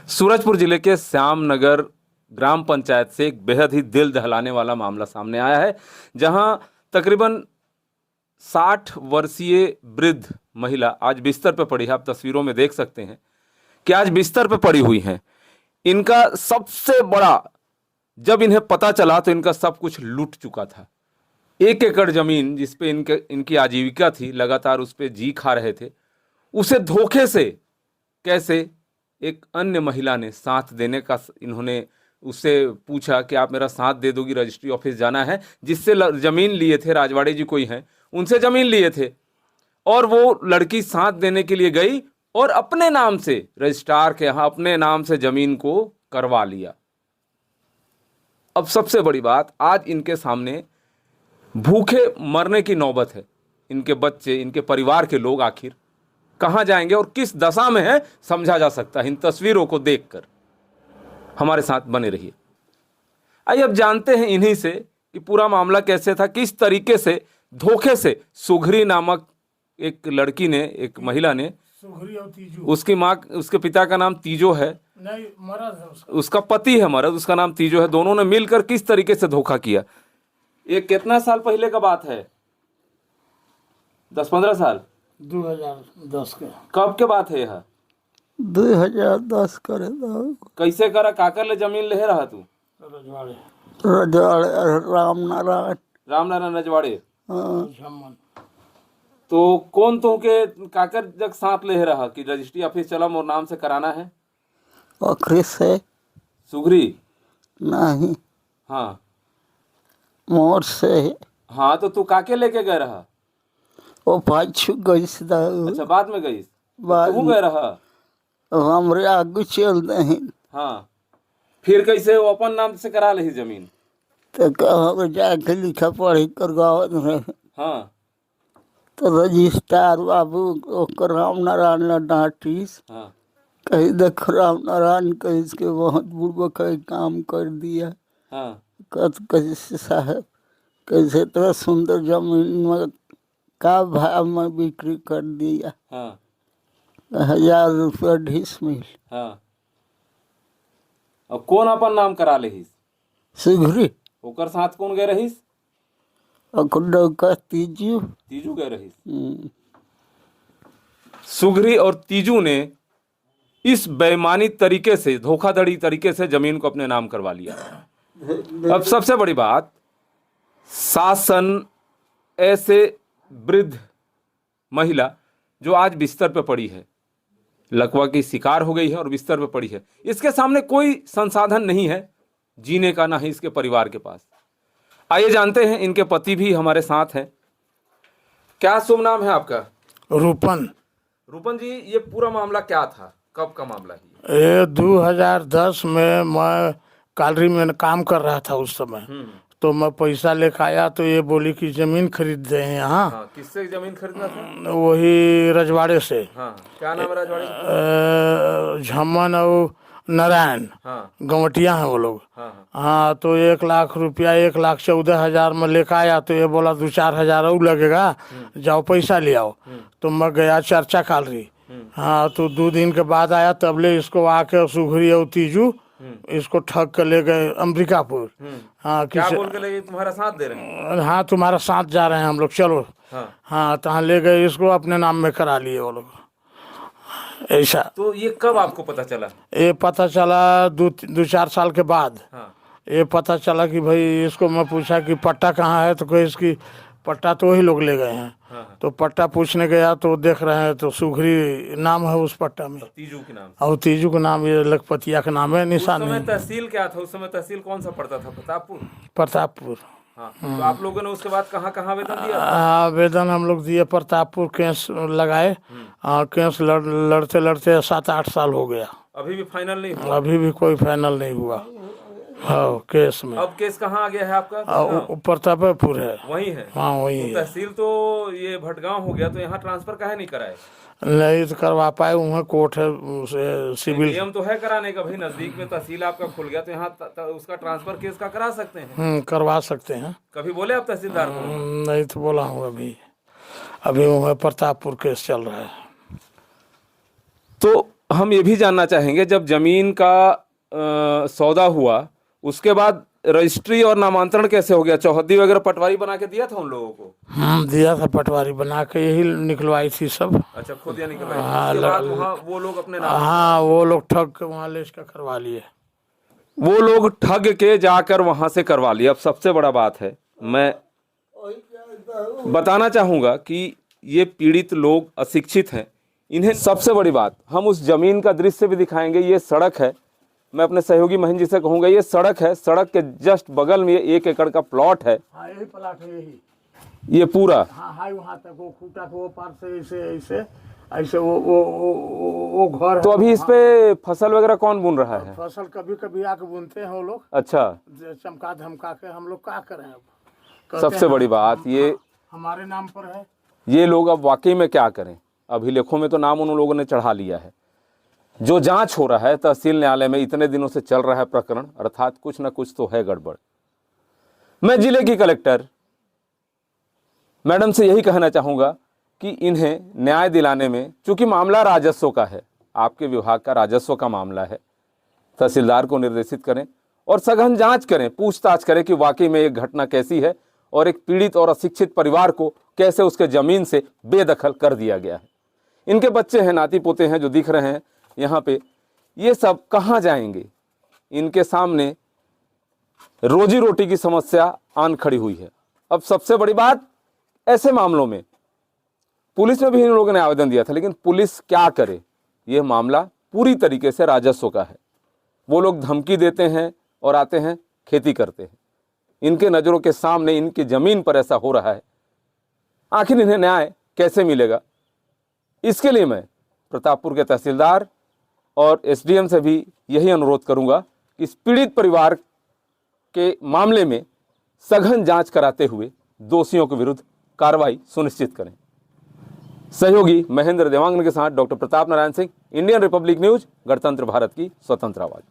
सूरजपुर जिले के श्यामनगर ग्राम पंचायत से एक बेहद ही दिल दहलाने वाला मामला सामने आया है, जहां तकरीबन 60 वर्षीय वृद्ध महिला आज बिस्तर पर पड़ी है। आप तस्वीरों में देख सकते हैं कि आज बिस्तर पर पड़ी हुई हैं। इनका सबसे बड़ा, जब इन्हें पता चला तो इनका सब कुछ लूट चुका था। 1 एकड़ जमीन जिसपे इनकी आजीविका थी, लगातार उस पर जी खा रहे थे, उसे धोखे से कैसे एक अन्य महिला ने साथ देने का, इन्होंने उससे पूछा कि आप मेरा साथ दे दोगी, रजिस्ट्री ऑफिस जाना है, जिससे जमीन लिए थे, राजवाड़े जी कोई हैं, उनसे जमीन लिए थे, और वो लड़की साथ देने के लिए गई और अपने नाम से, रजिस्ट्रार के यहाँ अपने नाम से जमीन को करवा लिया। अब सबसे बड़ी बात, आज इनके सामने भूखे मरने की नौबत है। इनके बच्चे, इनके परिवार के लोग आखिर कहां जाएंगे और किस दशा में है, समझा जा सकता है इन तस्वीरों को देखकर। हमारे साथ बने रहिए। आइए अब जानते हैं इन्हीं से कि पूरा मामला कैसे था, किस तरीके से धोखे से सुघरी नामक एक लड़की ने, एक महिला ने, सुघरी और तीजू, उसकी माँ, उसके पिता का नाम तीजो है, नहीं मरद है उसका पति है मरद, उसका नाम तीजो है, दोनों ने मिलकर किस तरीके से धोखा किया। ये कितना साल पहले का बात है? 10-15 साल? 2010 के। कब के बात है यह? 2010 करे कैसे करा, काकर ले जमीन ले रहा तू? रजवाड़े रजवाड़े रामनारायण। रामनारायण रजवाड़े। हाँ, झम्मन। तो कौन तो के काकर जग साथ ले रहा कि रजिस्ट्री ऑफिस चला, मोर नाम से कराना है? ओखरी से सुघरी? नहीं, हाँ मोर से। हाँ, तो तू काके लेके गए रहा? वो पाछू गई। अच्छा, बाद में गई? बाद तू गए रहा? हमरे आगू चल नहीं हाँ, फिर कैसे वो अपन नाम से करा ली जमीन? तो कहाँ जाके लिखा पढ़ी करवावत रहे। हाँ तो रजिस्ट्रार बाबू ओकर रामनारायण ला डांटिस, हाँ कही देख रामनारायण कही इसके बहुत बुर्बक है, काम कर दिया। हाँ कैसे साहब, कैसे इतना सुंदर जमीन में का भाव में बिक्री कर दिया? हाँ 1000 रुपया ढीसमिल। हाँ। और कौन अपन नाम करा लेहिस? सुघरी ओकर साथ कौन गए रहीस? और तीजू। तीजू गए रहीस? सुघरी और तीजू ने इस बेईमानी तरीके से, धोखाधड़ी तरीके से जमीन को अपने नाम करवा लिया। अब सबसे बड़ी बात, शासन ऐसे वृद्ध महिला जो आज बिस्तर पे पड़ी है, लकवा की शिकार हो गई है और बिस्तर पे पड़ी है, इसके सामने कोई संसाधन नहीं है जीने का, ना ही इसके परिवार के पास। आइए जानते हैं, इनके पति भी हमारे साथ हैं। क्या शुभ नाम है आपका? रूपन। रूपन जी, ये पूरा मामला क्या था, कब का मामला है? ये 2010 में मैं कालरी में काम कर रहा था उस समय। तो मैं पैसा लेकर आया तो ये बोली कि जमीन खरीद दे हैं यहाँ। हाँ, किससे जमीन खरीदना था? वही रजवाड़े से। हाँ, क्या नाम है रजवाड़े? झम्मन और नारायण। हाँ गवटिया हैं वो लोग। हाँ हाँ, तो 1 लाख रुपया 1,14,000 में लेकर आया तो ये बोला 2-4 हजार और लगेगा, जाओ पैसा ले आओ। तो मैं गया चर्चा कालरी। हाँ, तो 2 दिन के बाद आया, तबले इसको आके सुघरी और तीजू इसको ठग कर ले गए अम्बिकापुर। हाँ, क्या बोल के लगे तुम्हारा साथ दे रहे हैं? हाँ, तुम्हारा साथ जा रहे हैं हम लोग, चलो। हाँ, तो ले गए इसको, अपने नाम में करा लिए वो लोग, ऐसा। तो ये कब आपको पता चला? ये पता चला 2-4 साल के बाद। हाँ ये पता चला कि भाई, इसको मैं पूछा कि पट्टा कहाँ है, तो कोई इसकी पट्टा तो वही लोग ले गए हैं। हाँ। तो पट्टा पूछने गया तो देख रहे हैं तो सुघरी नाम है उस पट्टा में, तीजू के नाम? और तीजू का नाम ये लखपतिया का नाम है, उस निशान समय नहीं। तहसील क्या था? उस समय तहसील कौन सा पड़ता था? प्रतापपुर? प्रतापपुर। हाँ, तो आप लोगों ने उसके बाद कहाँ कहाँ आवेदन दिया? आवेदन हम लोग दिए, प्रतापपुर केस लगाए। केस लड़ते लड़ते 7-8 साल हो गया, अभी भी फाइनल नहीं हुआ? अभी भी कोई फाइनल नहीं हुआ। हाँ, केस में। अब केस कहाँ आ गया है आपका? प्रतापपुर है। वही है? हाँ, वही तो है। तहसील तो ये भटगांव हो गया, तो यहाँ ट्रांसफर काहे नहीं कराए? नहीं तो करवा पाए, वहाँ कोर्ट है उसे सिविल। नियम तो है कराने का भाई, नजदीक में तहसील आपका खुल गया तो यहाँ उसका ट्रांसफर केस का करा सकते हैं। करवा सकते हैं। कभी बोले आप तहसीलदार को? नहीं तो बोला हूँ, अभी वहाँ प्रतापपुर केस चल रहा है। तो हम ये भी जानना चाहेंगे, जब जमीन का सौदा हुआ उसके बाद रजिस्ट्री और नामांतरण कैसे हो गया? चौहद्दी वगैरह पटवारी बना के दिया था उन लोगों को? दिया था पटवारी बना के, यही निकलवाई थी सब। अच्छा, खुद या निकलवाई थी? उसके बाद वहाँ वो लोग अपने नाम, हाँ वो लोग ठग के वहाँ ले इसका करवा लिए। वो लोग ठग के जाकर वहां से करवा लिया। अब सबसे बड़ा बात है, मैं बताना चाहूंगा कि ये पीड़ित लोग अशिक्षित हैं। इन्हें सबसे बड़ी बात, हम उस जमीन का दृश्य भी दिखाएंगे। ये सड़क है, मैं अपने सहयोगी महेंद्र जी से कहूंगा, ये सड़क है, सड़क के जस्ट बगल में 1 एकड़ का प्लॉट है। हाँ यही प्लाट है, यही ये पूरा, हाँ हाई वहाँ तक, वो खूटा को वो पार से ऐसे ऐसे ऐसे वो घर है। तो अभी इस पे फसल वगैरह कौन बुन रहा है? फसल कभी कभी आके बुनते हैं वो लोग, अच्छा, चमका धमका के। हम लोग क्या करें अब? कहते सबसे हैं बड़ी बात ये, हमारे नाम पर है। ये लोग अब वाकई में क्या करें? अभिलेखों में तो नाम उन लोगों ने चढ़ा लिया है। जो जांच हो रहा है तहसील न्यायालय में, इतने दिनों से चल रहा है प्रकरण, अर्थात कुछ ना कुछ तो है गड़बड़। मैं जिले की कलेक्टर मैडम से यही कहना चाहूंगा कि इन्हें न्याय दिलाने में, चूंकि मामला राजस्व का है, आपके विभाग का राजस्व का मामला है, तहसीलदार को निर्देशित करें और सघन जांच करें, पूछताछ करें कि वाकई में एक घटना कैसी है और एक पीड़ित और अशिक्षित परिवार को कैसे उसके जमीन से बेदखल कर दिया गया है। इनके बच्चे हैं, नाती पोते हैं जो दिख रहे हैं यहाँ पे, ये सब कहाँ जाएंगे? इनके सामने रोजी रोटी की समस्या आन खड़ी हुई है। अब सबसे बड़ी बात, ऐसे मामलों में पुलिस में भी इन लोगों ने आवेदन दिया था, लेकिन पुलिस क्या करे? यह मामला पूरी तरीके से राजस्व का है। वो लोग धमकी देते हैं और आते हैं, खेती करते हैं। इनके नज़रों के सामने इनकी ज़मीन पर ऐसा हो रहा है, आखिर इन्हें न्याय कैसे मिलेगा? इसके लिए मैं प्रतापपुर के तहसीलदार और एसडीएम से भी यही अनुरोध करूंगा कि इस पीड़ित परिवार के मामले में सघन जांच कराते हुए दोषियों के विरुद्ध कार्रवाई सुनिश्चित करें। सहयोगी महेंद्र देवांगन के साथ doctor Pratap Narayan Singh, Indian Republic news, गणतंत्र भारत की स्वतंत्र आवाज।